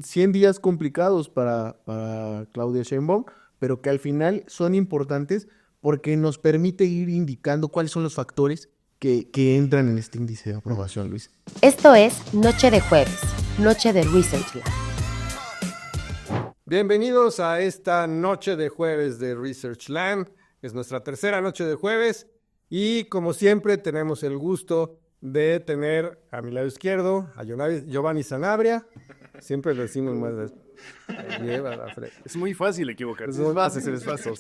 100 días complicados para Claudia Sheinbaum, pero que al final son importantes porque nos permite ir indicando cuáles son los factores que entran en este índice de aprobación, Luis. Esto es Noche de Jueves, Noche de Research Lab. Bienvenidos a esta noche de jueves de Researchland. Es nuestra tercera noche de jueves y como siempre tenemos el gusto de tener a mi lado izquierdo a Giovanni Sanabria. Siempre lo decimos más de... Es muy fácil equivocarse. Es muy fácil, es fácil.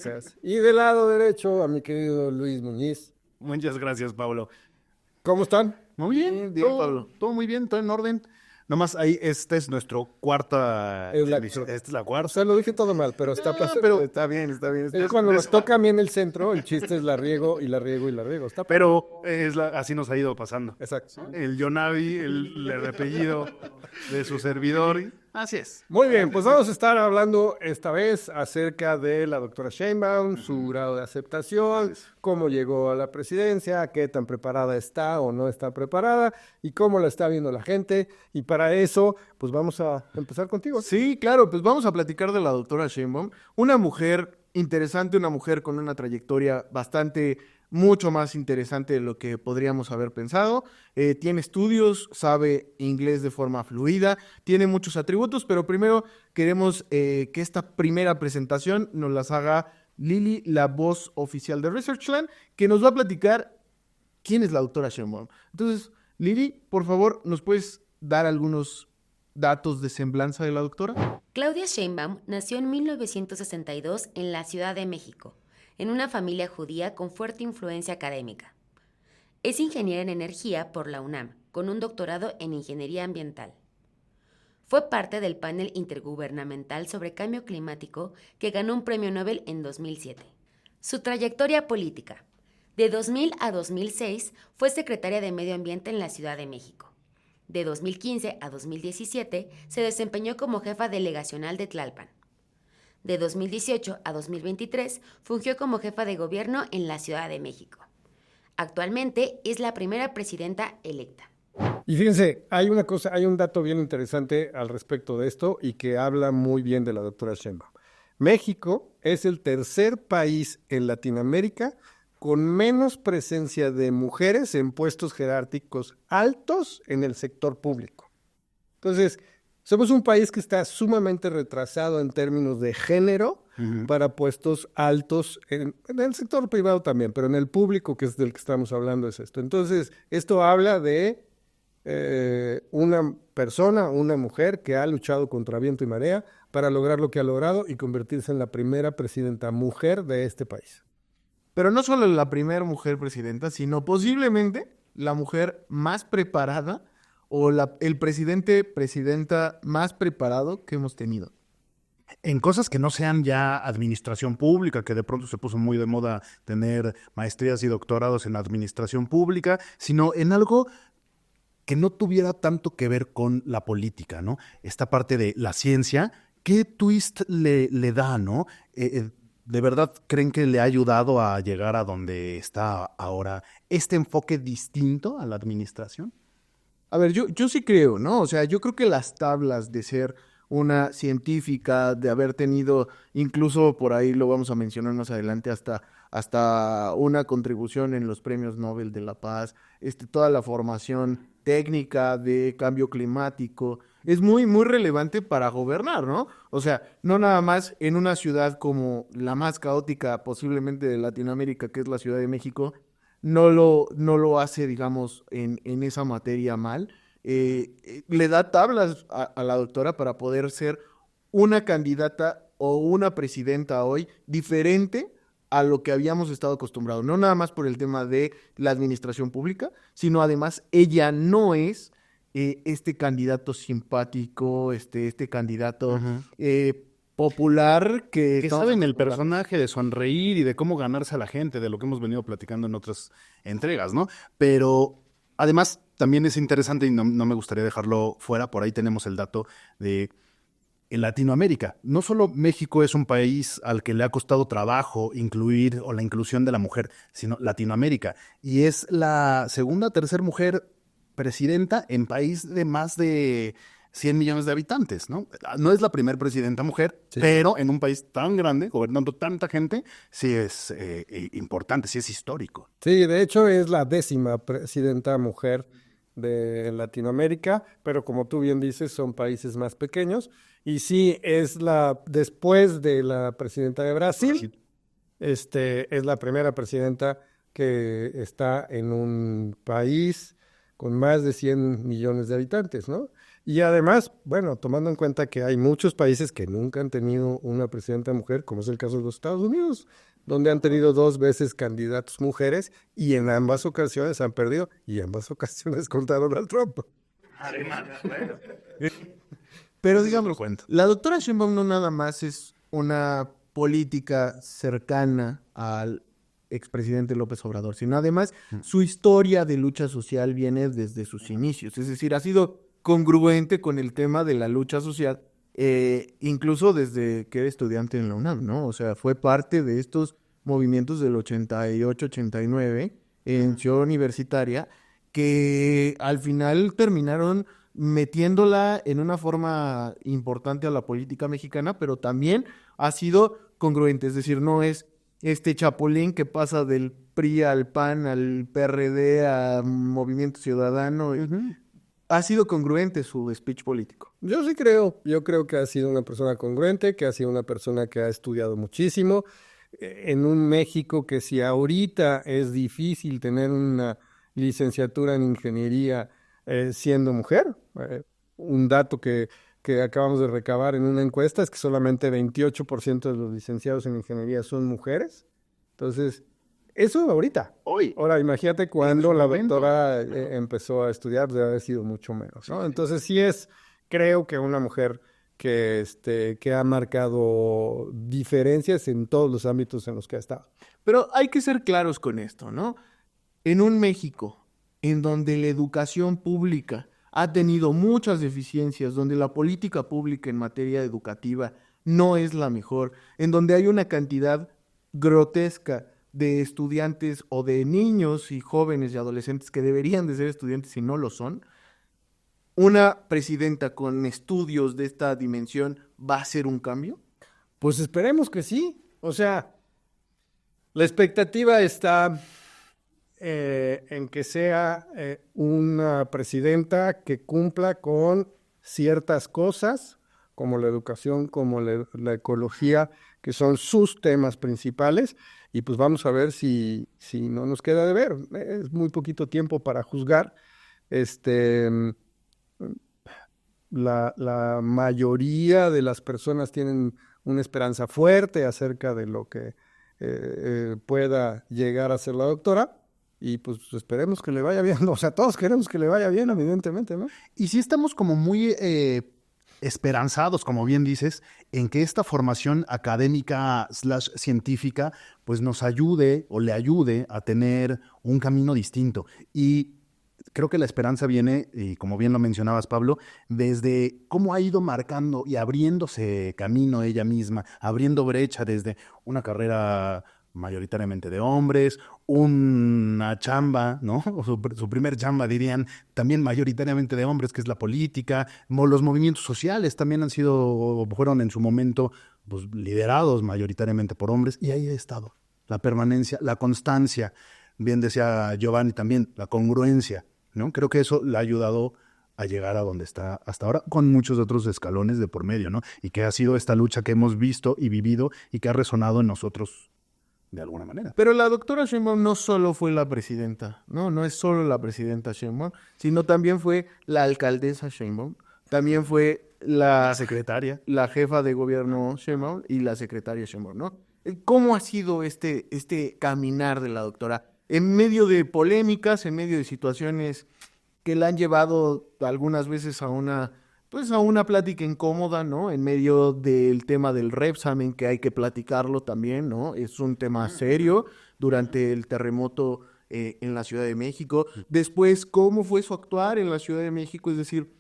Y del lado derecho a mi querido Luis Muñiz. Muchas gracias, Pablo. ¿Cómo están? Muy bien, Pablo. Todo muy bien, todo en orden. Nomás ahí, esta es nuestra cuarta edición. Esta es la O cuarta. sea, lo dije todo mal, pero está pasando. Pero está bien, está bien. Es cuando nos toca a mí en el centro, el chiste es la riego y la riego y la riego. Está Pero así nos ha ido pasando. Exacto. El Yonavi, el apellido de su servidor. Así es. Muy bien, pues vamos a estar hablando esta vez acerca de la doctora Sheinbaum, su grado de aceptación, cómo llegó a la presidencia, qué tan preparada está o no está preparada y cómo la está viendo la gente. Y para eso, pues vamos a empezar contigo. Sí, claro, pues vamos a platicar de la doctora Sheinbaum, una mujer interesante, una mujer con una trayectoria mucho más interesante de lo que podríamos haber pensado. Tiene estudios, sabe inglés de forma fluida, tiene muchos atributos, pero primero queremos que esta primera presentación nos las haga Lili, la voz oficial de Researchland, que nos va a platicar quién es la doctora Sheinbaum. Entonces, Lili, por favor, ¿nos puedes dar algunos datos de semblanza de la doctora? Claudia Sheinbaum nació en 1962 en la Ciudad de México, en una familia judía con fuerte influencia académica. Es ingeniera en energía por la UNAM, con un doctorado en ingeniería ambiental. Fue parte del panel intergubernamental sobre cambio climático que ganó un premio Nobel en 2007. Su trayectoria política. De 2000 a 2006 fue secretaria de Medio Ambiente en la Ciudad de México. De 2015 a 2017 se desempeñó como jefa delegacional de Tlalpan. De 2018 a 2023 fungió como jefa de gobierno en la Ciudad de México. Actualmente es la primera presidenta electa. Y fíjense, hay un dato bien interesante al respecto de esto y que habla muy bien de la doctora Sheinbaum. México es el tercer país en Latinoamérica con menos presencia de mujeres en puestos jerárquicos altos en el sector público. Entonces, somos un país que está sumamente retrasado en términos de género para puestos altos en el sector privado también, pero en el público, que es del que estamos hablando, es esto. Entonces, esto habla de una persona, una mujer que ha luchado contra viento y marea para lograr lo que ha logrado y convertirse en la primera presidenta mujer de este país. Pero no solo la primera mujer presidenta, sino posiblemente la mujer más preparada o el presidenta más preparado que hemos tenido. En cosas que no sean ya administración pública, que de pronto se puso muy de moda tener maestrías y doctorados en administración pública, sino en algo que no tuviera tanto que ver con la política, ¿no? Esta parte de la ciencia, ¿qué twist le da, ¿no? ¿De verdad creen que le ha ayudado a llegar a donde está ahora este enfoque distinto a la administración? A ver, yo sí creo, ¿no? O sea, yo creo que las tablas de ser una científica, de haber tenido, incluso por ahí lo vamos a mencionar más adelante, hasta una contribución en los premios Nobel de la Paz, toda la formación técnica de cambio climático, es muy, muy relevante para gobernar, ¿no? O sea, no nada más en una ciudad como la más caótica posiblemente de Latinoamérica, que es la Ciudad de México, no lo hace, digamos, en esa materia mal. Le da tablas a la doctora para poder ser una candidata o una presidenta hoy diferente a lo que habíamos estado acostumbrados. No nada más por el tema de la administración pública, sino además ella no es este candidato simpático, este candidato popular que saben el personaje de sonreír y de cómo ganarse a la gente, de lo que hemos venido platicando en otras entregas, ¿no? Pero además también es interesante y no me gustaría dejarlo fuera, por ahí tenemos el dato de en Latinoamérica. No solo México es un país al que le ha costado trabajo incluir o la inclusión de la mujer, sino Latinoamérica. Y es la segunda o tercera mujer presidenta en país de más de 100 millones de habitantes, ¿no? No es la primera presidenta mujer, Sí. pero en un país tan grande, gobernando tanta gente, sí es importante, sí es histórico. Sí, de hecho es la 10ª presidenta mujer de Latinoamérica, pero como tú bien dices, son países más pequeños. Y sí, después de la presidenta de Brasil, es la primera presidenta que está en un país con más de 100 millones de habitantes, ¿no? Y además, bueno, tomando en cuenta que hay muchos países que nunca han tenido una presidenta mujer, como es el caso de los Estados Unidos, donde han tenido 2 veces candidatos mujeres y en ambas ocasiones han perdido y en ambas ocasiones contra Donald Trump. Pero digamos, Cuento. la doctora Sheinbaum no nada más es una política cercana al expresidente López Obrador, sino además su historia de lucha social viene desde sus inicios, es decir, ha sido congruente con el tema de la lucha social, incluso desde que era estudiante en la UNAM, ¿no? O sea, fue parte de estos movimientos del 88-89 en Ciudad Universitaria que al final terminaron metiéndola en una forma importante a la política mexicana, pero también ha sido congruente, es decir, no es este chapulín que pasa del PRI al PAN, al PRD, a Movimiento Ciudadano. Ha sido congruente su speech político. Yo creo que ha sido una persona congruente, que ha sido una persona que ha estudiado muchísimo, en un México que si ahorita es difícil tener una licenciatura en ingeniería siendo mujer, un dato que acabamos de recabar en una encuesta es que solamente 28% de los licenciados en ingeniería son mujeres. Entonces, eso ahorita. Hoy. Ahora, imagínate cuando la doctora empezó a estudiar, debe haber sido mucho menos, ¿no? Entonces, creo que una mujer que ha marcado diferencias en todos los ámbitos en los que ha estado. Pero hay que ser claros con esto, ¿no? En un México en donde la educación pública ha tenido muchas deficiencias, donde la política pública en materia educativa no es la mejor, en donde hay una cantidad grotesca de estudiantes o de niños y jóvenes y adolescentes que deberían de ser estudiantes y no lo son, ¿una presidenta con estudios de esta dimensión va a hacer un cambio? Pues esperemos que sí. O sea, la expectativa está en que sea una presidenta que cumpla con ciertas cosas, como la educación, como la ecología, que son sus temas principales, y pues vamos a ver si no nos queda de ver. Es muy poquito tiempo para juzgar. La mayoría de las personas tienen una esperanza fuerte acerca de lo que pueda llegar a ser la doctora. Y pues esperemos que le vaya bien. O sea, todos queremos que le vaya bien, evidentemente, ¿no? Y sí estamos como muy esperanzados, como bien dices, en que esta formación académica / científica pues nos ayude o le ayude a tener un camino distinto. Y creo que la esperanza viene, y como bien lo mencionabas, Pablo, desde cómo ha ido marcando y abriéndose camino ella misma, abriendo brecha desde una carrera mayoritariamente de hombres, una chamba, ¿no? O su primer chamba, dirían, también mayoritariamente de hombres, que es la política. Los movimientos sociales también fueron en su momento pues, liderados mayoritariamente por hombres, y ahí ha estado. La permanencia, la constancia, bien decía Giovanni también, la congruencia, ¿no? Creo que eso le ha ayudado a llegar a donde está hasta ahora, con muchos otros escalones de por medio, ¿no? Y que ha sido esta lucha que hemos visto y vivido y que ha resonado en nosotros de alguna manera. Pero la doctora Sheinbaum no solo fue la presidenta, no es solo la presidenta Sheinbaum, sino también fue la alcaldesa Sheinbaum, también fue la secretaria, la jefa de gobierno Sheinbaum y la secretaria Sheinbaum, ¿no? ¿Cómo ha sido este caminar de la doctora? En medio de polémicas, en medio de situaciones que la han llevado algunas veces a una plática incómoda, ¿no? En medio del tema del Repsamen, que hay que platicarlo también, ¿no? Es un tema serio durante el terremoto en la Ciudad de México. Después, ¿cómo fue su actuar en la Ciudad de México? Es decir,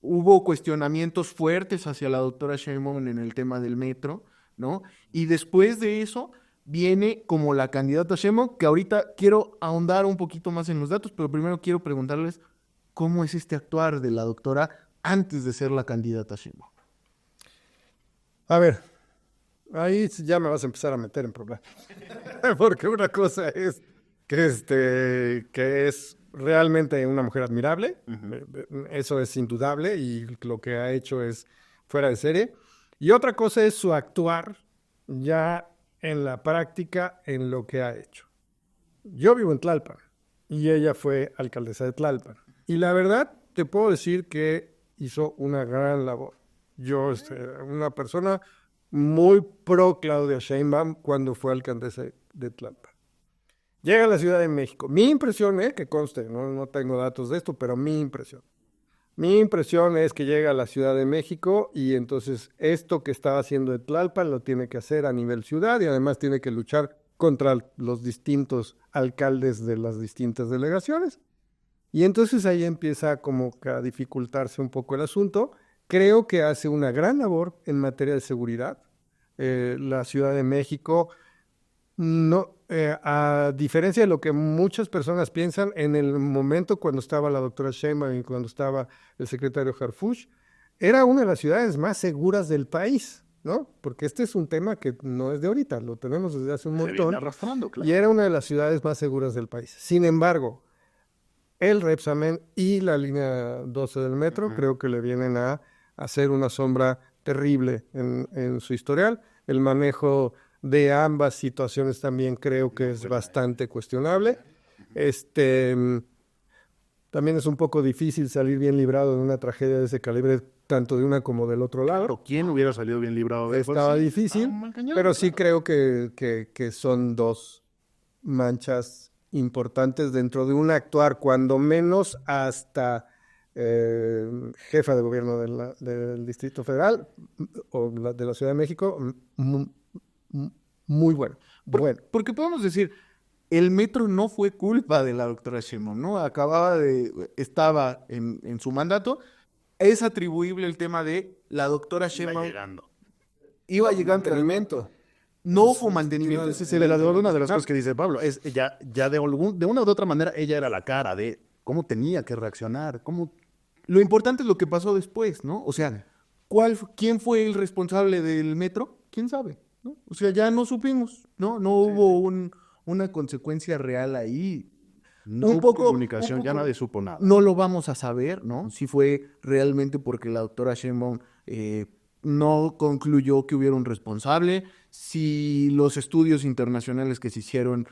hubo cuestionamientos fuertes hacia la doctora Sheinbaum en el tema del metro, ¿no? Y después de eso viene como la candidata Sheinbaum, que ahorita quiero ahondar un poquito más en los datos, pero primero quiero preguntarles cómo es este actuar de la doctora antes de ser la candidata Sheinbaum? A ver, ahí ya me vas a empezar a meter en problemas. Porque una cosa es que es realmente una mujer admirable, eso es indudable, y lo que ha hecho es fuera de serie. Y otra cosa es su actuar ya en la práctica en lo que ha hecho. Yo vivo en Tlalpan y ella fue alcaldesa de Tlalpan. Y la verdad, te puedo decir que hizo una gran labor. Yo, una persona muy pro Claudia Sheinbaum cuando fue alcaldesa de Tlalpan. Llega a la Ciudad de México. Mi impresión, que conste, no tengo datos de esto, pero mi impresión es que llega a la Ciudad de México y entonces esto que estaba haciendo de Tlalpan lo tiene que hacer a nivel ciudad y además tiene que luchar contra los distintos alcaldes de las distintas delegaciones. Y entonces ahí empieza como que a dificultarse un poco el asunto. Creo que hace una gran labor en materia de seguridad. La Ciudad de México, no, a diferencia de lo que muchas personas piensan, en el momento cuando estaba la doctora Sheinbaum y cuando estaba el secretario Harfuch, era una de las ciudades más seguras del país, ¿no? Porque este es un tema que no es de ahorita, lo tenemos desde hace un montón. Arrastrando, claro. Y era una de las ciudades más seguras del país. Sin embargo, el Repsamen y la línea 12 del metro creo que le vienen a hacer una sombra terrible en su historial. El manejo de ambas situaciones también creo que es bastante cuestionable. También es un poco difícil salir bien librado de una tragedia de ese calibre, tanto de una como del otro lado. Claro, ¿quién hubiera salido bien librado de eso? Estaba Sí, difícil, mal cañón, pero sí claro. creo que son dos manchas importantes dentro de un actuar, cuando menos hasta jefa de gobierno del Distrito Federal o de la Ciudad de México, muy bueno. Bueno, Porque podemos decir, el metro no fue culpa de la doctora Sheinbaum, ¿no? Estaba en su mandato. Es atribuible el tema de la doctora Iba Sheinbaum llegando. iba llegando, no hubo mantenimiento. Ese es Una de las cosas que dice Pablo es ya de una u otra manera ella era la cara de cómo tenía que reaccionar, cómo. Lo importante es lo que pasó después, ¿no? O sea, ¿quién fue el responsable del metro? ¿Quién sabe? ¿No? O sea, ya no supimos, ¿no? No hubo una consecuencia real ahí. No Un hubo poco, comunicación, un ya poco- nadie supo nada. No lo vamos a saber, ¿no? Si fue realmente porque la doctora Sheinbaum no concluyó que hubiera un responsable, si los estudios internacionales que se hicieron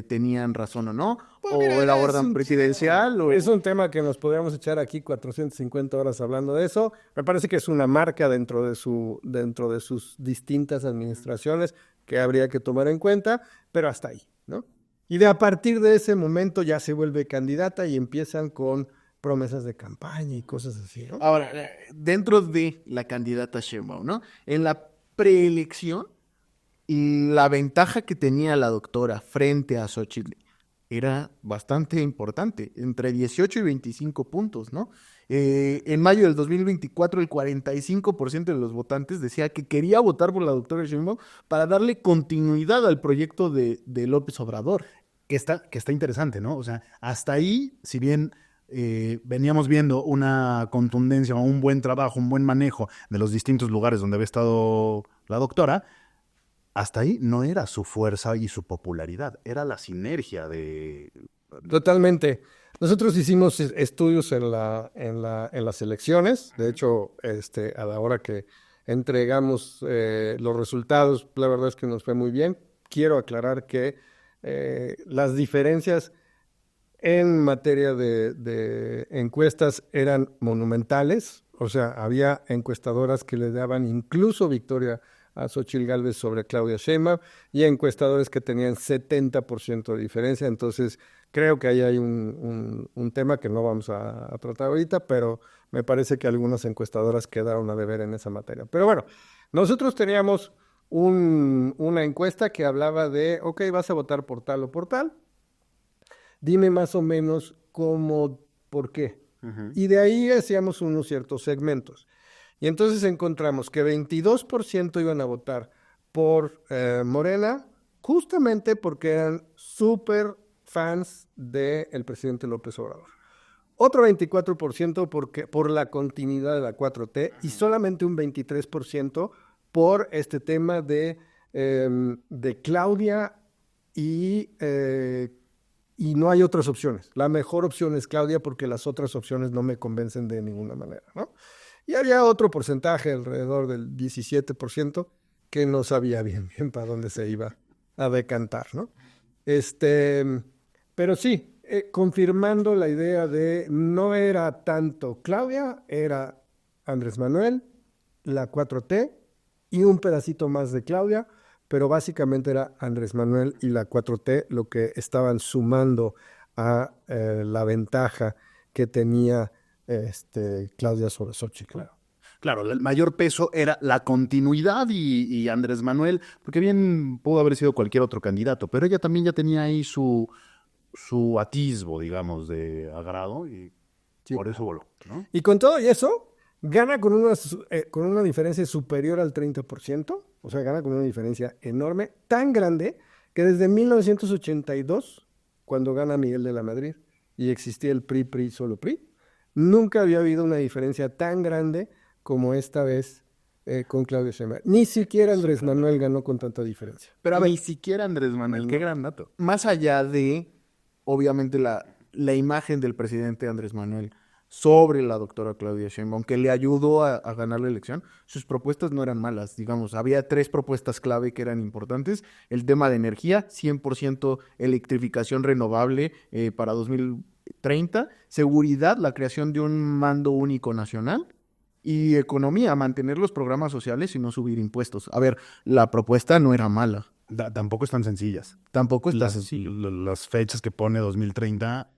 tenían razón o no, o mira, la es orden un presidencial, o es un tema que nos podríamos echar aquí 450 horas hablando de eso. Me parece que es una marca dentro de sus distintas administraciones que habría que tomar en cuenta, pero hasta ahí, ¿no? Y a partir de ese momento ya se vuelve candidata y empiezan con promesas de campaña y cosas así, ¿no? Ahora, dentro de la candidata Sheinbaum, ¿no? En la preelección, la ventaja que tenía la doctora frente a Xochitl era bastante importante, entre 18 y 25 puntos, ¿no? En mayo del 2024, el 45% de los votantes decía que quería votar por la doctora Sheinbaum para darle continuidad al proyecto de López Obrador. Que está interesante, ¿no? O sea, hasta ahí, si bien veníamos viendo una contundencia o un buen trabajo, un buen manejo de los distintos lugares donde había estado la doctora, hasta ahí no era su fuerza y su popularidad, era la sinergia de. Totalmente. Nosotros hicimos estudios en las elecciones. De hecho, a la hora que entregamos los resultados, la verdad es que nos fue muy bien. Quiero aclarar que las diferencias en materia de encuestas eran monumentales. O sea, había encuestadoras que le daban incluso victoria a Xochitl Gálvez sobre Claudia Sheinbaum y encuestadores que tenían 70% de diferencia. Entonces, creo que ahí hay un tema que no vamos a tratar ahorita, pero me parece que algunas encuestadoras quedaron a deber en esa materia. Pero bueno, nosotros teníamos una encuesta que hablaba de, ok, vas a votar por tal o por tal, dime más o menos cómo, por qué. Y de ahí hacíamos unos ciertos segmentos. Y entonces encontramos que 22% iban a votar por Morena, justamente porque eran súper fans del presidente López Obrador. otro 24% por la continuidad de la 4T y solamente un 23% por este tema de Claudia y no hay otras opciones. La mejor opción es Claudia porque las otras opciones no me convencen de ninguna manera, ¿no? Y había otro porcentaje, alrededor del 17%, que no sabía bien para dónde se iba a decantar, ¿no? Pero sí, confirmando la idea de no era tanto Claudia, era Andrés Manuel, la 4T y un pedacito más de Claudia, pero básicamente era Andrés Manuel y la 4T lo que estaban sumando a la ventaja que tenía Claudia sobre Xochitl. Claro. Claro, el mayor peso era la continuidad y Andrés Manuel, porque bien pudo haber sido cualquier otro candidato, pero ella también ya tenía ahí su atisbo, digamos, de agrado y Sí. por eso voló, ¿no? Y con todo y eso, gana con una diferencia superior al 30%, o sea, gana con una diferencia enorme, tan grande que desde 1982, cuando gana Miguel de la Madrid y existía el PRI, solo PRI, nunca había habido una diferencia tan grande como esta vez con Claudia Sheinbaum. Ni siquiera Andrés Manuel ganó con tanta diferencia. Pero a ver, Ni siquiera Andrés Manuel, qué gran dato. más allá de, obviamente, la imagen del presidente Andrés Manuel sobre la doctora Claudia Sheinbaum, que le ayudó a ganar la elección, sus propuestas no eran malas, digamos, había 3 propuestas clave que eran importantes: el tema de energía, 100% electrificación renovable para 2030, seguridad, la creación de un mando único nacional, y economía, mantener los programas sociales y no subir impuestos. A ver, la propuesta no era mala. Tampoco están sencillas. Tampoco está Las fechas que pone 2030,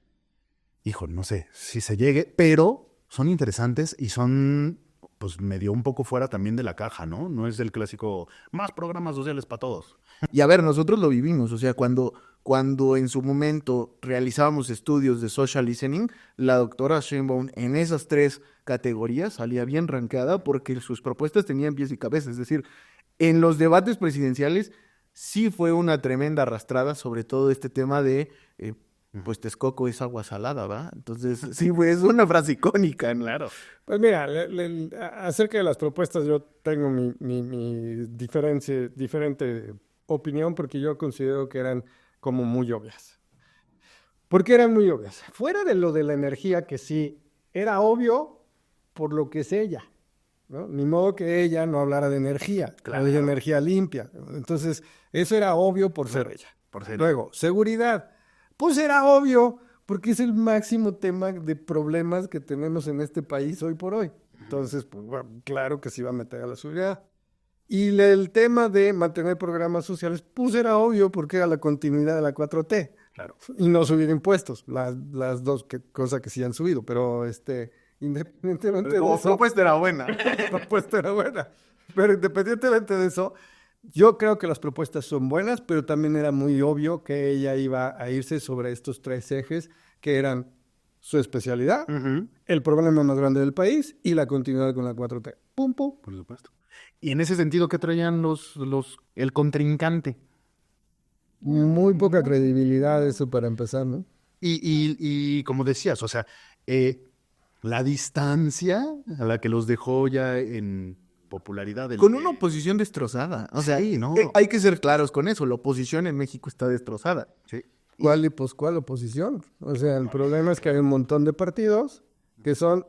hijo, no sé si se llegue, pero son interesantes y son, pues medio un poco fuera también de la caja, ¿no? No es el clásico, más programas sociales para todos. Y a ver, nosotros lo vivimos, o sea, cuando en su momento realizábamos estudios de social listening, la doctora Sheinbaum en esas 3 categorías salía bien rankeada porque sus propuestas tenían pies y cabeza. Es decir, en los debates presidenciales sí fue una tremenda arrastrada, sobre todo este tema de, pues Texcoco es agua salada, ¿va? Entonces, sí, es una frase icónica, ¿no? Claro. Pues mira, acerca de las propuestas yo tengo mi diferente opinión porque yo considero que eran como muy obvias. ¿Por qué eran muy obvias? Fuera de lo de la energía, que sí era obvio por lo que es ella, ¿no? Ni modo que ella no hablara de energía, Claro. o de energía limpia. Entonces, eso era obvio por ser ella. Por ser. Luego, seguridad. Pues era obvio, porque es el máximo tema de problemas que tenemos en este país hoy por hoy. Entonces, pues bueno, claro que se iba a meter a la seguridad. Y el tema de mantener programas sociales, pues era obvio, porque era la continuidad de la 4T. Claro. Y no subir impuestos, las dos cosas que sí han subido, pero independientemente de Como eso, propuesta era buena. la propuesta era buena. Pero independientemente de eso, yo creo que las propuestas son buenas, pero también era muy obvio que ella iba a irse sobre estos 3 ejes que eran su especialidad, el problema más grande del país y la continuidad con la 4T. Pum, pum. Por supuesto. Y en ese sentido, ¿qué traían el contrincante? Muy poca credibilidad eso para empezar, ¿no? Y como decías, o sea, la distancia a la que los dejó ya en popularidad. Con una oposición destrozada. O sea, Sí, ¿no? hay que ser claros con eso. La oposición en México está destrozada. Sí. ¿Cuál oposición? O sea, el problema es que hay un montón de partidos que son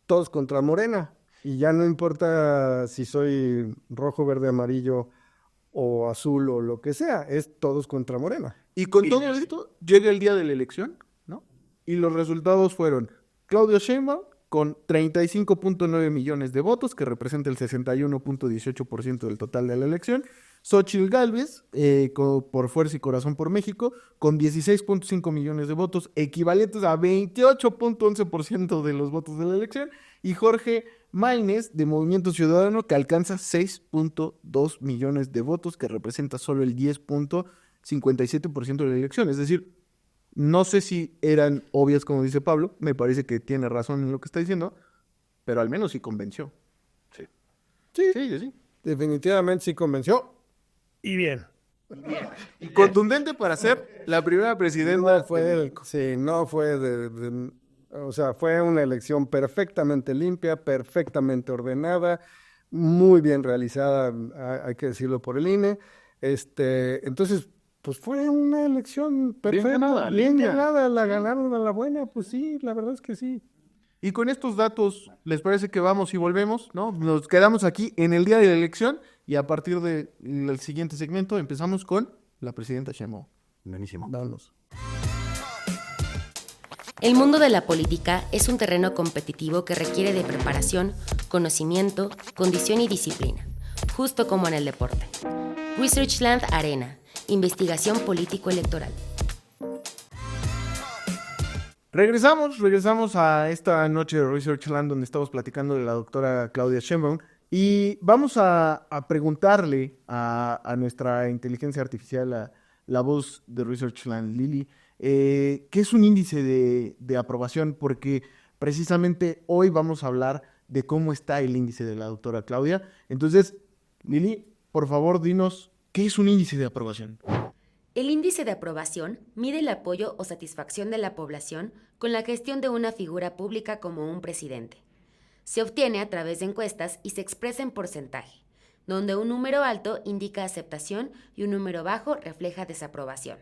todos contra Morena. Y ya no importa si soy rojo, verde, amarillo o azul o lo que sea, es todos contra Morena. Y con todo esto, llega el día de la elección, ¿no? Y los resultados fueron Claudia Sheinbaum con 35.9 millones de votos, que representa el 61.18% del total de la elección. Xochitl Gálvez, por Fuerza y Corazón por México, con 16.5 millones de votos, equivalentes a 28.11% de los votos de la elección. Y Jorge Maínez, de Movimiento Ciudadano, que alcanza 6.2 millones de votos, que representa solo el 10.57% de la elección. Es decir, no sé si eran obvias, como dice Pablo, me parece que tiene razón en lo que está diciendo, pero al menos sí convenció. Sí. Sí, definitivamente sí convenció. Y bien. Y contundente para ser la primera presidenta. No fue O sea, fue una elección perfectamente limpia, perfectamente ordenada, muy bien realizada, hay que decirlo por el INE. Entonces, pues fue una elección perfecta, bien ganada, la ganaron a la buena, pues sí, la verdad es que sí. Y con estos datos, ¿les parece que vamos y volvemos? ¿No? Nos quedamos aquí en el día de la elección y a partir del siguiente segmento empezamos con la presidenta Sheinbaum. Buenísimo. Vámonos. El mundo de la política es un terreno competitivo que requiere de preparación, conocimiento, condición y disciplina, justo como en el deporte. Researchland Arena, investigación político-electoral. Regresamos a esta noche de Researchland donde estamos platicando de la doctora Claudia Sheinbaum y vamos a preguntarle a nuestra inteligencia artificial, la voz de Researchland, Lili, ¿qué es un índice de aprobación? Porque precisamente hoy vamos a hablar de cómo está el índice de la doctora Claudia. Entonces, Lili, por favor, dinos, ¿qué es un índice de aprobación? El índice de aprobación mide el apoyo o satisfacción de la población con la gestión de una figura pública como un presidente. Se obtiene a través de encuestas y se expresa en porcentaje, donde un número alto indica aceptación y un número bajo refleja desaprobación.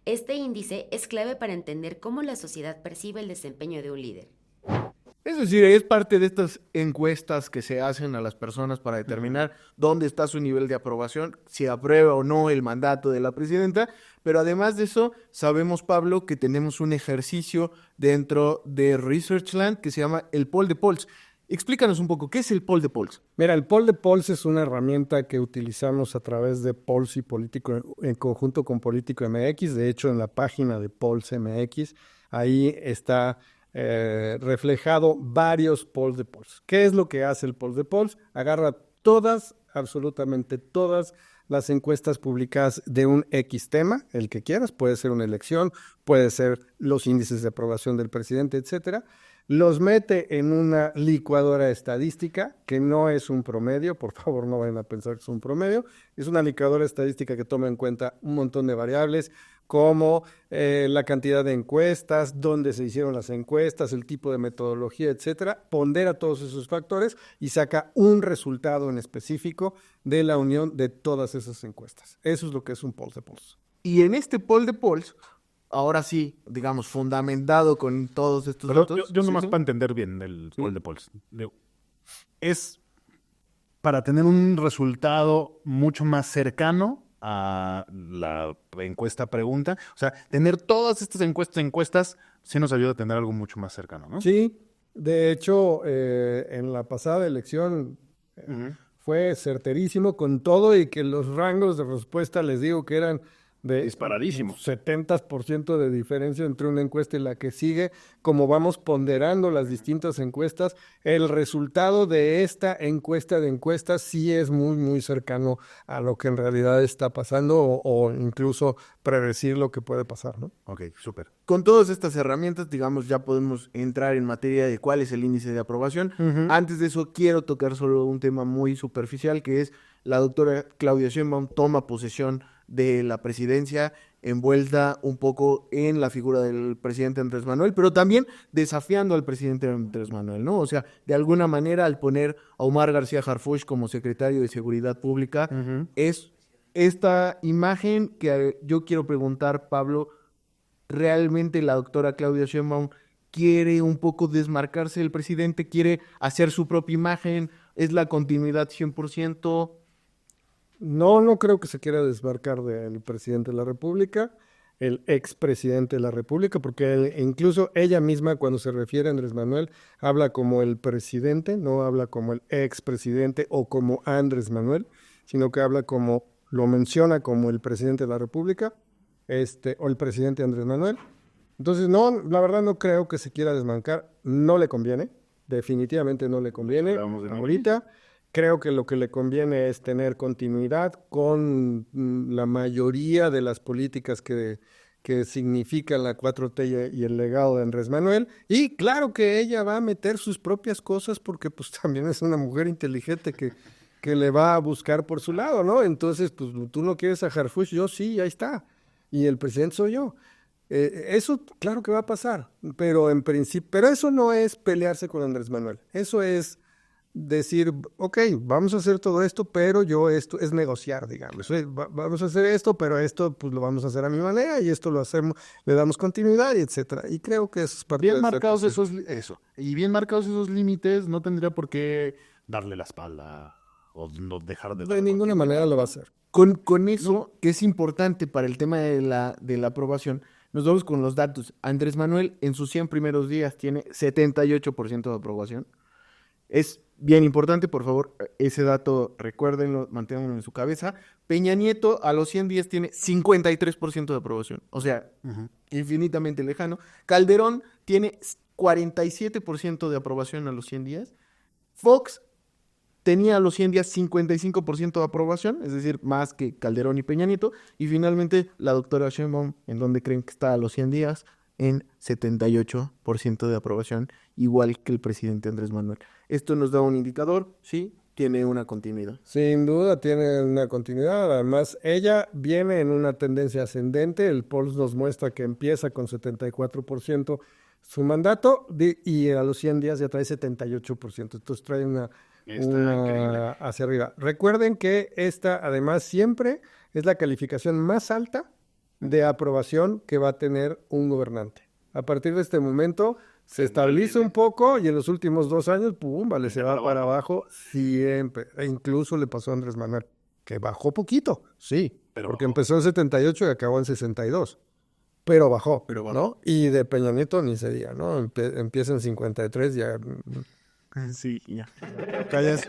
Este índice es clave para entender cómo la sociedad percibe el desempeño de un líder. Es decir, es parte de estas encuestas que se hacen a las personas para determinar dónde está su nivel de aprobación, si aprueba o no el mandato de la presidenta, pero además de eso, sabemos, Pablo, que tenemos un ejercicio dentro de Researchland que se llama el Poll de Polls. Explícanos un poco, ¿qué es el Poll de Polls? Mira, el Poll de Polls es una herramienta que utilizamos a través de Polls y Político en conjunto con Político MX. De hecho, en la página de Polls MX, ahí está reflejado varios polls de polls. ¿Qué es lo que hace el poll de polls? Agarra todas, absolutamente todas las encuestas publicadas de un X tema, el que quieras, puede ser una elección, puede ser los índices de aprobación del presidente, etcétera, los mete en una licuadora estadística, que no es un promedio, por favor no vayan a pensar que es un promedio, es una licuadora estadística que toma en cuenta un montón de variables, como la cantidad de encuestas, dónde se hicieron las encuestas, el tipo de metodología, etcétera, pondera todos esos factores y saca un resultado en específico de la unión de todas esas encuestas. Eso es lo que es un poll de polls. Y en este Poll de Polls, ahora sí, digamos, fundamentado con todos estos Pero datos. yo nomás ¿sí? para entender bien el poll de polls. Es para tener un resultado mucho más cercano a la encuesta pregunta. O sea, tener todas estas encuestas sí nos ayuda a tener algo mucho más cercano, ¿no? Sí, de hecho, en la pasada elección fue certerísimo con todo y que los rangos de respuesta, les digo que eran de Disparadísimo. 70% de diferencia entre una encuesta y la que sigue. Como vamos ponderando las distintas encuestas, el resultado de esta encuesta de encuestas sí es muy, muy cercano a lo que en realidad está pasando o incluso predecir lo que puede pasar, ¿no? Ok, súper. Con todas estas herramientas, digamos, ya podemos entrar en materia de cuál es el índice de aprobación. Antes de eso, quiero tocar solo un tema muy superficial, que es la doctora Claudia Sheinbaum toma posesión de la presidencia envuelta un poco en la figura del presidente Andrés Manuel, pero también desafiando al presidente Andrés Manuel, ¿no? O sea, de alguna manera, al poner a Omar García Harfuch como secretario de Seguridad Pública, es esta imagen que yo quiero preguntar, Pablo, ¿realmente la doctora Claudia Sheinbaum quiere un poco desmarcarse del presidente, quiere hacer su propia imagen? ¿Es la continuidad 100%? No, no creo que se quiera desmarcar del presidente de la República, el expresidente de la República, porque incluso ella misma cuando se refiere a Andrés Manuel habla como el presidente, no habla como el expresidente o como Andrés Manuel, sino que habla como, lo menciona como el presidente de la República, o el presidente Andrés Manuel. Entonces, no, la verdad no creo que se quiera desmarcar, no le conviene, definitivamente no le conviene ahorita. Creo que lo que le conviene es tener continuidad con la mayoría de las políticas que significan la 4T y el legado de Andrés Manuel. Y claro que ella va a meter sus propias cosas porque pues también es una mujer inteligente que le va a buscar por su lado, ¿no? Entonces, pues tú no quieres a Harfuch, yo sí, ahí está. Y el presidente soy yo. Eso, claro que va a pasar, pero en principio, pero eso no es pelearse con Andrés Manuel. Eso es decir, ok, vamos a hacer todo esto, pero esto es negociar, digamos. Vamos a hacer esto, pero esto pues lo vamos a hacer a mi manera y esto lo hacemos, le damos continuidad, y etcétera. Y creo que eso es parte Bien de marcados ser- eso. Y bien marcados esos límites, no tendría por qué darle la espalda o no dejar de De dar ninguna continuidad. manera lo va a hacer. Con eso, que es importante para el tema de la aprobación, nos vamos con los datos. Andrés Manuel en sus 100 primeros días tiene 78% de aprobación. Es bien importante, por favor, ese dato recuérdenlo, manténganlo en su cabeza. Peña Nieto a los 100 días tiene 53% de aprobación, o sea, Ujú. infinitamente lejano. Calderón tiene 47% de aprobación a los 100 días. Fox tenía a los 100 días 55% de aprobación, es decir, más que Calderón y Peña Nieto. Y finalmente, la doctora Sheinbaum, ¿en dónde creen que está a los 100 días? En 78% de aprobación, igual que el presidente Andrés Manuel. Esto nos da un indicador, sí, tiene una continuidad. Sin duda tiene una continuidad. Además, ella viene en una tendencia ascendente. El Pulse nos muestra que empieza con 74% su mandato y a los 100 días ya trae 78%. Entonces trae Está increíble. hacia arriba. Recuerden que esta, además, siempre es la calificación más alta de aprobación que va a tener un gobernante. A partir de este momento se estabiliza un poco y en los últimos 2 años, pum, vale, se va para abajo siempre. E incluso le pasó a Andrés Manuel, que bajó poquito, sí, Pero porque bajó. empezó en 78 y acabó en 62. Pero bajó, Pero bajó. ¿no? Y de Peña Nieto ni se diga, ¿no? Empieza en 53, ya. Sí, ya. Callas.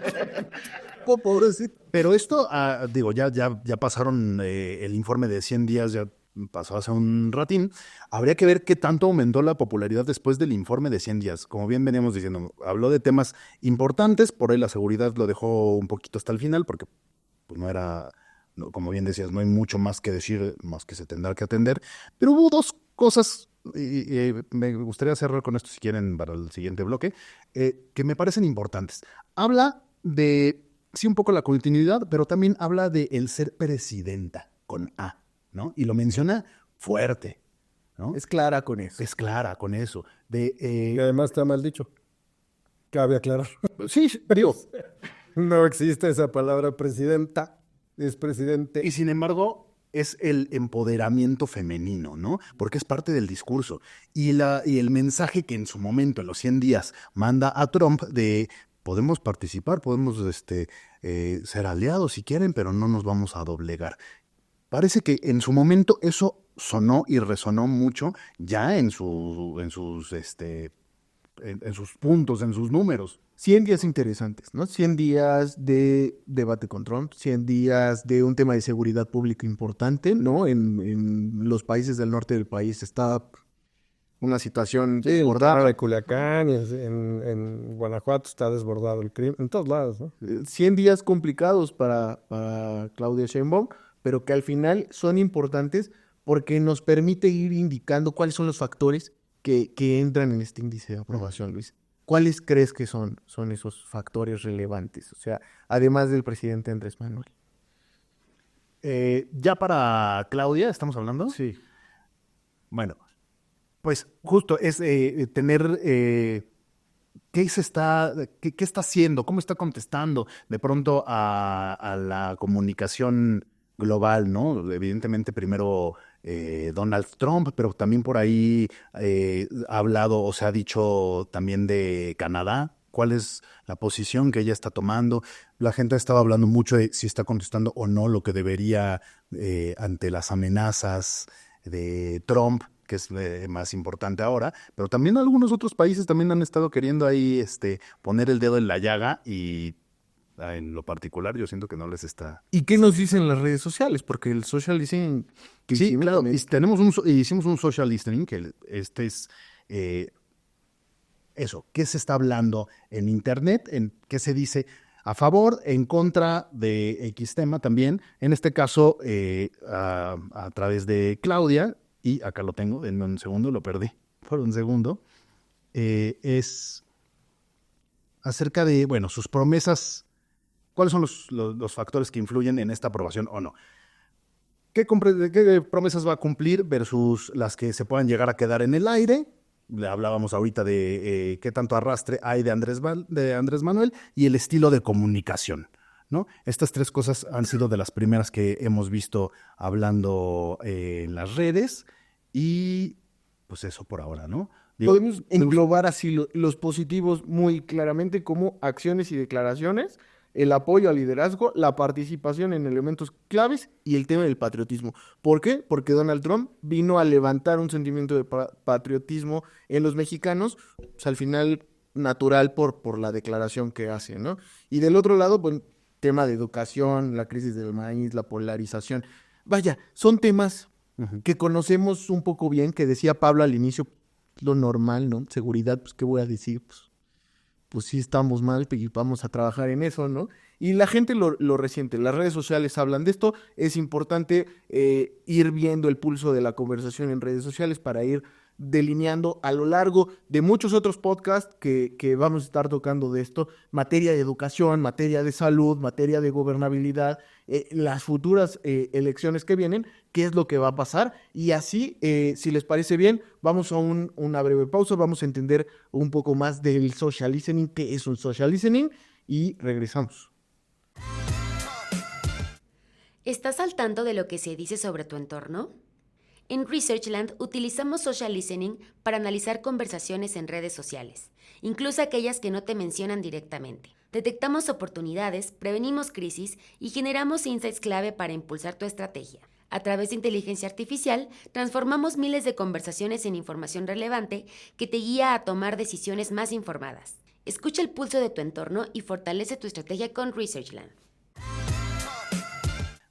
Pobrecito. Pero esto, digo, ya pasaron el informe de 100 días, ya pasó hace un ratín. Habría que ver qué tanto aumentó la popularidad después del informe de 100 días. Como bien veníamos diciendo, habló de temas importantes, por ahí la seguridad lo dejó un poquito hasta el final, porque pues no era, como bien decías, no hay mucho más que decir, más que se tendrá que atender. Pero hubo dos cosas, y me gustaría cerrar con esto si quieren para el siguiente bloque, que me parecen importantes. Habla de, sí, un poco la continuidad, pero también habla de el ser presidenta, con A, ¿no? Y lo menciona fuerte, ¿no? Es clara con eso. Es clara con eso. De, Y además está mal dicho. Cabe aclarar. sí, digo, No existe esa palabra presidenta, es presidente. y sin embargo, es el empoderamiento femenino, ¿no? Porque es parte del discurso. Y el mensaje que en su momento, en los 100 días, manda a Trump de podemos participar, podemos ser aliados si quieren, pero no nos vamos a doblegar. Parece que en su momento eso sonó y resonó mucho ya en sus puntos, en sus números. 100 días interesantes, ¿no? 100 días de debate con Trump, 100 días de un tema de seguridad pública importante, ¿no? En los países del norte del país está una situación Sí, en desbordada. de Culiacán, y en Guanajuato está desbordado el crimen, en todos lados, ¿no? 100 días complicados para Claudia Sheinbaum, pero que al final son importantes porque nos permite ir indicando cuáles son los factores que entran en este índice de aprobación, Luis. ¿Cuáles crees que son esos factores relevantes? O sea, además del presidente Andrés Manuel. Ya para Claudia, ¿estamos hablando? Sí. Bueno, pues justo es tener qué está haciendo, cómo está contestando de pronto a la comunicación global, ¿no? Evidentemente primero Donald Trump, pero también por ahí ha hablado o se ha dicho también de Canadá. ¿Cuál es la posición que ella está tomando? La gente ha estado hablando mucho de si está contestando o no lo que debería ante las amenazas de Trump, que es más importante ahora, pero también algunos otros países también han estado queriendo ahí poner el dedo en la llaga y en lo particular yo siento que no les está. ¿Y qué nos dicen las redes sociales? Porque el social listening que Sí, hicimos claro, también- hicimos un social listening que es eso, qué se está hablando en internet, en qué se dice a favor, en contra de X tema también, en este caso a través de Claudia, y acá lo tengo, en un segundo, lo perdí por un segundo, es acerca de, bueno, sus promesas, cuáles son los factores que influyen en esta aprobación o no. ¿Qué promesas va a cumplir versus las que se puedan llegar a quedar en el aire? Le hablábamos ahorita de qué tanto arrastre hay de Andrés Manuel y el estilo de comunicación, ¿no? Estas tres cosas han sido de las primeras que hemos visto hablando en las redes y pues eso por ahora, ¿no? Digo, Podemos englobar así los positivos muy claramente como acciones y declaraciones, el apoyo al liderazgo, la participación en elementos claves y el tema del patriotismo. ¿Por qué? Porque Donald Trump vino a levantar un sentimiento de patriotismo en los mexicanos, pues, al final natural por la declaración que hace, ¿no? Y del otro lado, pues, tema de educación, la crisis del maíz, la polarización. Vaya, son temas que conocemos un poco bien, que decía Pablo al inicio, lo normal, ¿no? Seguridad, pues, ¿qué voy a decir? Pues sí estamos mal y vamos a trabajar en eso, ¿no? Y la gente lo resiente, las redes sociales hablan de esto, es importante ir viendo el pulso de la conversación en redes sociales para ir delineando a lo largo de muchos otros podcasts que vamos a estar tocando de esto, materia de educación, materia de salud, materia de gobernabilidad, las futuras elecciones que vienen, qué es lo que va a pasar, y así, si les parece bien, vamos a una breve pausa, vamos a entender un poco más del social listening, qué es un social listening, y regresamos. ¿Estás al tanto de lo que se dice sobre tu entorno? En Researchland utilizamos social listening para analizar conversaciones en redes sociales, incluso aquellas que no te mencionan directamente. Detectamos oportunidades, prevenimos crisis y generamos insights clave para impulsar tu estrategia. A través de inteligencia artificial, transformamos miles de conversaciones en información relevante que te guía a tomar decisiones más informadas. Escucha el pulso de tu entorno y fortalece tu estrategia con Researchland.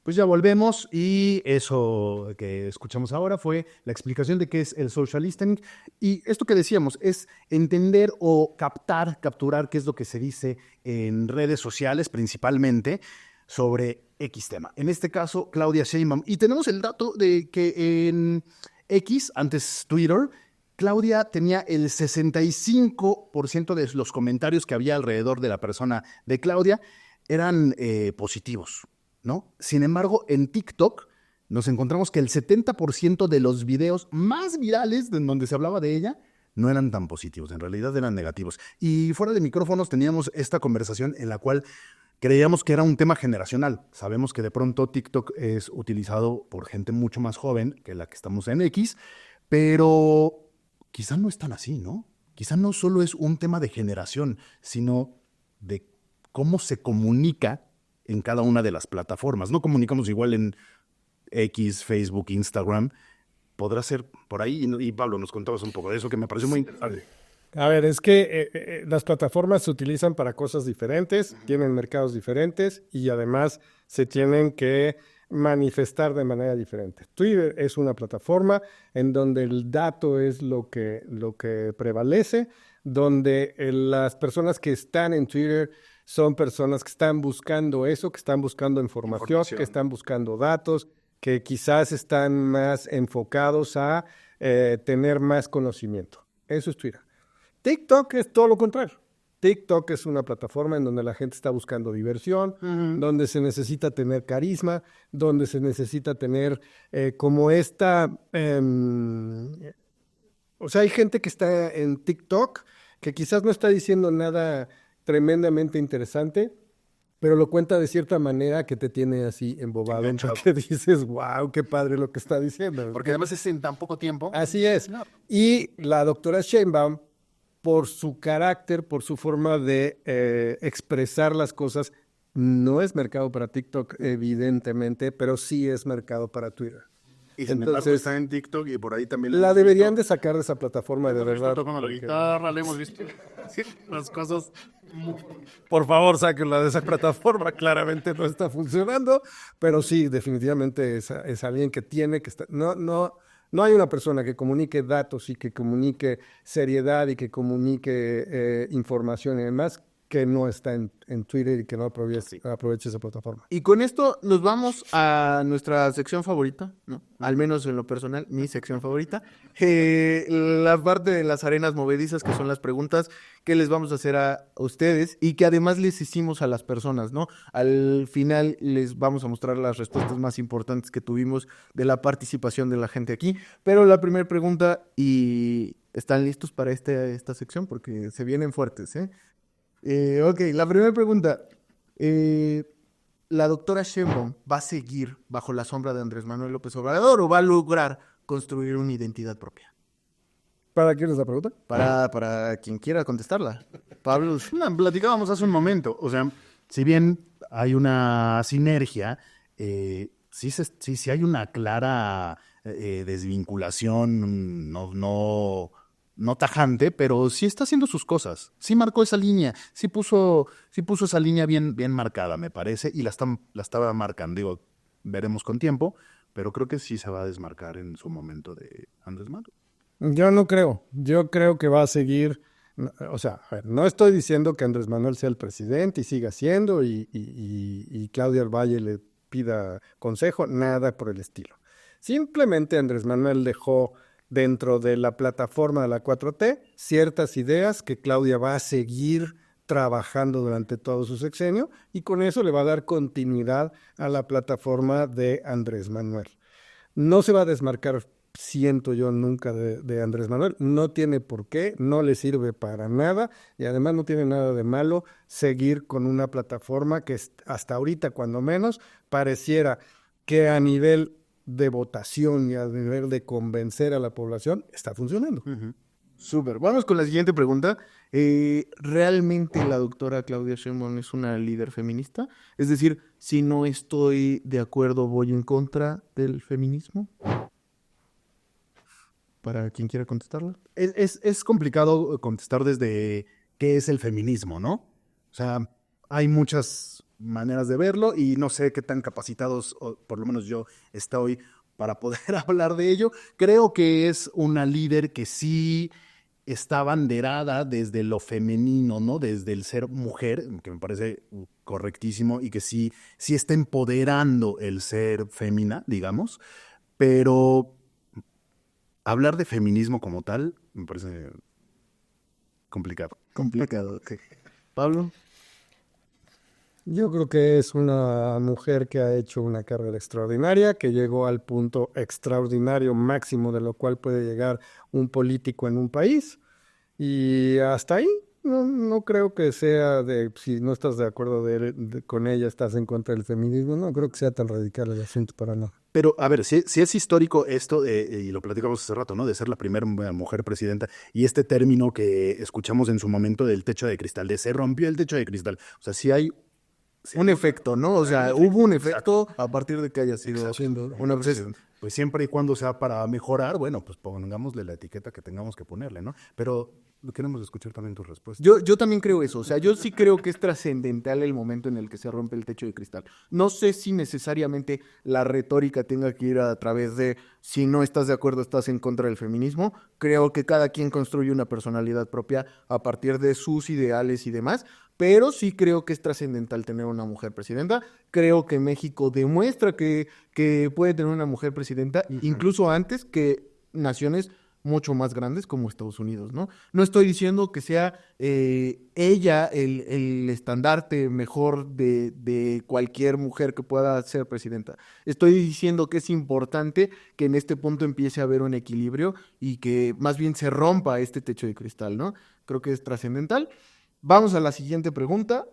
pues ya volvemos y eso que escuchamos ahora fue la explicación de qué es el social listening. Y esto que decíamos es entender o capturar qué es lo que se dice en redes sociales principalmente sobre X tema. En este caso, Claudia Sheinbaum. Y tenemos el dato de que en X, antes Twitter, Claudia tenía el 65% de los comentarios que había alrededor de la persona de Claudia eran positivos, ¿no? Sin embargo, en TikTok nos encontramos que el 70% de los videos más virales en donde se hablaba de ella no eran tan positivos, en realidad eran negativos. Y fuera de micrófonos teníamos esta conversación en la cual creíamos que era un tema generacional. Sabemos que de pronto TikTok es utilizado por gente mucho más joven que la que estamos en X, pero quizá no es tan así, ¿no? Quizá no solo es un tema de generación, sino de cómo se comunica en cada una de las plataformas. No comunicamos igual en X, Facebook, Instagram. Podrá ser por ahí. Y Pablo, nos contabas un poco de eso que me pareció muy interesante. A ver, es que las plataformas se utilizan para cosas diferentes, tienen mercados diferentes y además se tienen que manifestar de manera diferente. Twitter es una plataforma en donde el dato es lo que prevalece, donde las personas que están en Twitter son personas que están buscando eso, que están buscando información, que están buscando datos, que quizás están más enfocados a tener más conocimiento. Eso es Twitter. TikTok es todo lo contrario. TikTok es una plataforma en donde la gente está buscando diversión, donde se necesita tener carisma, donde se necesita tener como esta... o sea, hay gente que está en TikTok que quizás no está diciendo nada tremendamente interesante, pero lo cuenta de cierta manera que te tiene así embobado, que dices, wow, qué padre lo que está diciendo. Porque además es en tan poco tiempo. Así es. Claro. Y la doctora Sheinbaum, por su carácter, por su forma de expresar las cosas, no es mercado para TikTok, evidentemente, pero sí es mercado para Twitter. Y sin embargo está en TikTok y por ahí también la deberían de sacar de esa plataforma, de verdad. Tocando la guitarra, le hemos visto las cosas. Por favor, sáquenla de esa plataforma, claramente no está funcionando, pero sí, definitivamente es alguien que tiene que estar... No hay una persona que comunique datos y que comunique seriedad y que comunique información y demás que no está en Twitter y que no aproveche esa plataforma. Y con esto nos vamos a nuestra sección favorita, ¿no? Al menos en lo personal, mi sección favorita. La parte de las arenas movedizas, que son las preguntas que les vamos a hacer a ustedes y que además les hicimos a las personas, ¿no? Al final les vamos a mostrar las respuestas más importantes que tuvimos de la participación de la gente aquí. Pero la primera pregunta, y ¿están listos para esta sección? Porque se vienen fuertes, ¿eh? Ok, la primera pregunta. ¿La doctora Sheinbaum va a seguir bajo la sombra de Andrés Manuel López Obrador o va a lograr construir una identidad propia? ¿Para quién es la pregunta? Para quien quiera contestarla. Pablo. Platicábamos hace un momento, o sea, si bien hay una sinergia, sí hay una clara desvinculación, no tajante, pero sí está haciendo sus cosas. Sí marcó esa línea, sí puso esa línea bien marcada, me parece, y la estaba marcando. Digo, veremos con tiempo, pero creo que sí se va a desmarcar en su momento de Andrés Manuel. Yo no creo. Yo creo que va a seguir. O sea, a ver, no estoy diciendo que Andrés Manuel sea el presidente y siga siendo y Claudia del Valle le pida consejo, nada por el estilo. Simplemente Andrés Manuel dejó dentro de la plataforma de la 4T ciertas ideas que Claudia va a seguir trabajando durante todo su sexenio y con eso le va a dar continuidad a la plataforma de Andrés Manuel. No se va a desmarcar, siento yo, nunca de Andrés Manuel, no tiene por qué, no le sirve para nada y además no tiene nada de malo seguir con una plataforma que hasta ahorita, cuando menos, pareciera que a nivel de votación y a nivel de convencer a la población está funcionando. Súper. Vamos con la siguiente pregunta. ¿Realmente la doctora Claudia Sheinbaum es una líder feminista? Es decir, si no estoy de acuerdo, voy en contra del feminismo. Para quien quiera contestarla. Es complicado contestar desde qué es el feminismo, ¿no? O sea, hay muchas maneras de verlo y no sé qué tan capacitados, o por lo menos yo estoy para poder hablar de ello. Creo que es una líder que sí está banderada desde lo femenino, ¿no? Desde el ser mujer, que me parece correctísimo y que sí está empoderando el ser fémina, digamos, pero hablar de feminismo como tal me parece complicado. Complicado, ok. Pablo. Yo creo que es una mujer que ha hecho una carrera extraordinaria, que llegó al punto extraordinario máximo de lo cual puede llegar un político en un país. Y hasta ahí, no creo que sea si no estás de acuerdo con ella, estás en contra del feminismo. No creo que sea tan radical el asunto para nada. Pero, a ver, si es histórico esto, y lo platicamos hace rato, ¿no? De ser la primera mujer presidenta, y este término que escuchamos en su momento del techo de cristal, de se rompió el techo de cristal. O sea, sí hay un efecto, ¿no? O sea, hubo un efecto a partir de que haya sido una presidenta. Pues siempre y cuando sea para mejorar, bueno, pues pongámosle la etiqueta que tengamos que ponerle, ¿no? Pero queremos escuchar también tus respuestas. Yo también creo eso, o sea, yo sí creo que es trascendental el momento en el que se rompe el techo de cristal. No sé si necesariamente la retórica tenga que ir a través de si no estás de acuerdo, estás en contra del feminismo. Creo que cada quien construye una personalidad propia a partir de sus ideales y demás, pero sí creo que es trascendental tener una mujer presidenta. Creo que México demuestra que puede tener una mujer presidenta, incluso antes que naciones mucho más grandes como Estados Unidos, ¿no? No estoy diciendo que sea ella el estandarte mejor de cualquier mujer que pueda ser presidenta. Estoy diciendo que es importante que en este punto empiece a haber un equilibrio y que más bien se rompa este techo de cristal, ¿no? Creo que es trascendental. Vamos a la siguiente pregunta.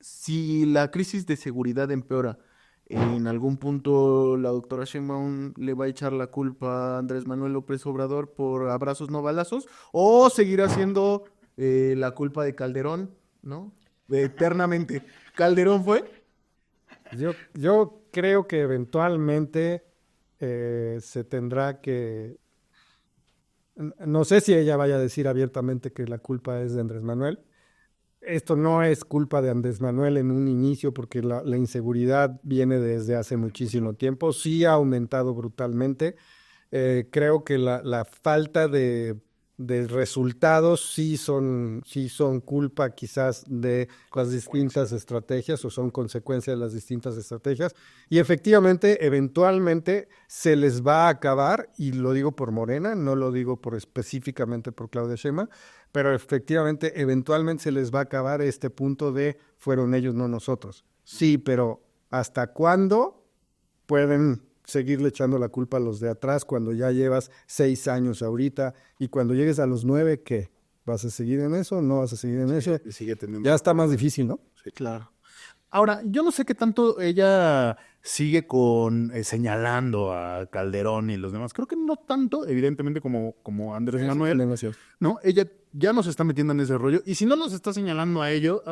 Si la crisis de seguridad empeora, en algún punto la doctora Sheinbaum le va a echar la culpa a Andrés Manuel López Obrador por abrazos no balazos, o seguirá siendo la culpa de Calderón, ¿no? Eternamente. ¿Calderón fue? Yo creo que eventualmente se tendrá que... No sé si ella vaya a decir abiertamente que la culpa es de Andrés Manuel. Esto no es culpa de Andrés Manuel en un inicio porque la inseguridad viene desde hace muchísimo tiempo. Sí ha aumentado brutalmente. Creo que la falta de de resultados sí son culpa quizás de las distintas estrategias o son consecuencia de las distintas estrategias y efectivamente eventualmente se les va a acabar, y lo digo por Morena, no lo digo específicamente por Claudia Sheinbaum, pero efectivamente eventualmente se les va a acabar este punto de fueron ellos, no nosotros. Sí, pero ¿hasta cuándo pueden seguirle echando la culpa a los de atrás cuando ya llevas 6 años ahorita y cuando llegues a los 9, ¿qué? ¿Vas a seguir en eso? ¿No vas a seguir en eso? Sigue teniendo... Ya está más difícil, ¿no? Sí, claro. Ahora, yo no sé qué tanto ella sigue señalando a Calderón y los demás. Creo que no tanto, evidentemente, como Andrés Manuel. No, ella ya nos está metiendo en ese rollo. Y si no nos está señalando a ellos...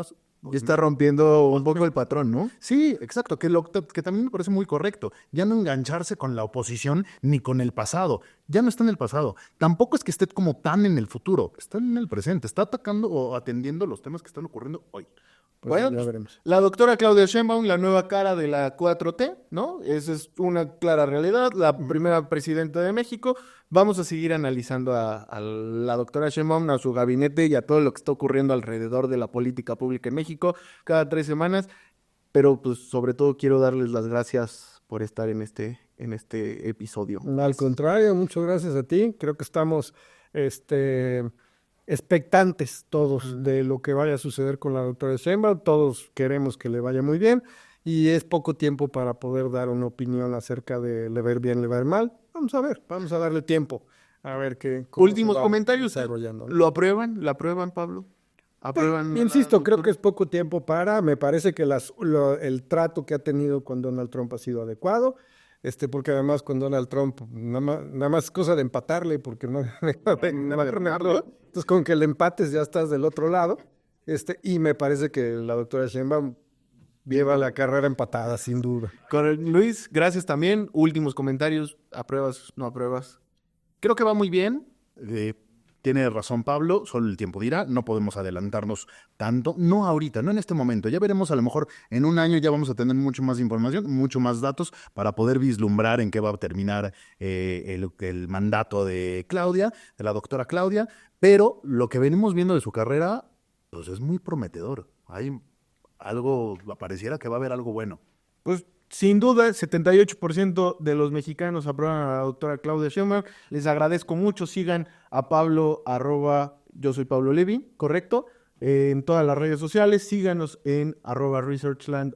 Ya está rompiendo un poco el patrón, ¿no? Sí, exacto, que también me parece muy correcto. Ya no engancharse con la oposición ni con el pasado. Ya no está en el pasado. Tampoco es que esté como tan en el futuro. Está en el presente. Está atacando o atendiendo los temas que están ocurriendo hoy. Pues Bueno, ya veremos. la doctora Claudia Sheinbaum, la nueva cara de la 4T, ¿no? Esa es una clara realidad, la primera presidenta de México. Vamos a seguir analizando a la doctora Sheinbaum, a su gabinete y a todo lo que está ocurriendo alrededor de la política pública en México cada 3 semanas. Pero pues sobre todo quiero darles las gracias por estar en este episodio. Al contrario, muchas gracias a ti. Creo que estamos expectantes todos de lo que vaya a suceder con la doctora Sheinbaum. Todos queremos que le vaya muy bien y es poco tiempo para poder dar una opinión acerca de le va a ir bien, le va a ir mal. Vamos a ver, vamos a darle tiempo a ver cómo Últimos se va comentarios. desarrollando, ¿no? ¿Lo aprueban? ¿La aprueban, Pablo? ¿Aprueban? Insisto, creo que es poco tiempo me parece que el trato que ha tenido con Donald Trump ha sido adecuado. Porque además con Donald Trump nada más es cosa de empatarle porque no ganarlo. Entonces con que le empates ya estás del otro lado. Y me parece que la doctora Sheinbaum lleva la carrera empatada, sin duda. Luis, gracias también. Últimos comentarios. ¿Apruebas? ¿No apruebas? Creo que va muy bien. Tiene razón Pablo, solo el tiempo dirá, no podemos adelantarnos tanto, no ahorita, no en este momento, ya veremos, a lo mejor en un año ya vamos a tener mucho más información, mucho más datos para poder vislumbrar en qué va a terminar el mandato de Claudia, de la doctora Claudia, pero lo que venimos viendo de su carrera, pues es muy prometedor, hay algo, pareciera que va a haber algo bueno. Pues sin duda, el 78% de los mexicanos aprueban a la doctora Claudia Sheinbaum. Les agradezco mucho. Sigan a Pablo, yo soy Pablo Levy, ¿correcto? En todas las redes sociales. Síganos en @researchland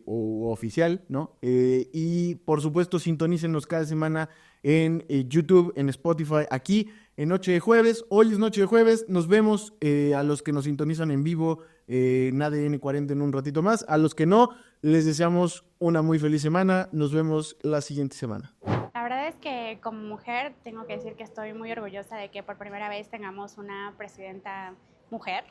oficial, ¿no? Y por supuesto, sintonícenos cada semana en YouTube, en Spotify, aquí en Noche de Jueves. Hoy es Noche de Jueves. Nos vemos a los que nos sintonizan en vivo en ADN 40 en un ratito más. A los que no, les deseamos una muy feliz semana. Nos vemos la siguiente semana. La verdad es que como mujer tengo que decir que estoy muy orgullosa de que por primera vez tengamos una presidenta mujer.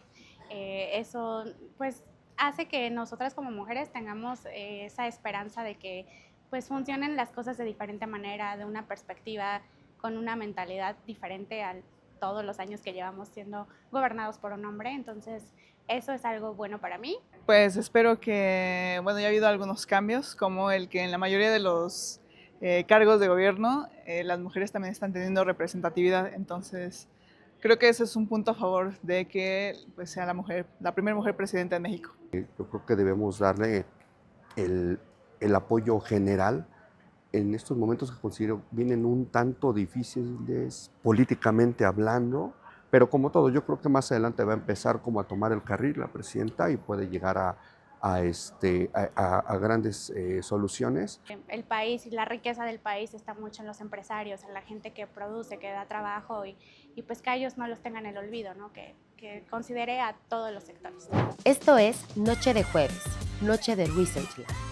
Eso pues hace que nosotras como mujeres tengamos esa esperanza de que pues funcionen las cosas de diferente manera, de una perspectiva, con una mentalidad diferente a todos los años que llevamos siendo gobernados por un hombre. Entonces eso es algo bueno para mí. Pues espero que, ya ha habido algunos cambios, como el que en la mayoría de los cargos de gobierno las mujeres también están teniendo representatividad, entonces creo que ese es un punto a favor de que pues, sea la primera mujer presidenta de México. Yo creo que debemos darle el apoyo general en estos momentos que considero vienen un tanto difíciles políticamente hablando, pero como todo, yo creo que más adelante va a empezar como a tomar el carril la presidenta y puede llegar a grandes soluciones. El país y la riqueza del país está mucho en los empresarios, en la gente que produce, que da trabajo y pues que ellos no los tengan en el olvido, ¿no? Que considere a todos los sectores. Esto es Noche de Jueves, Noche de Research Lab.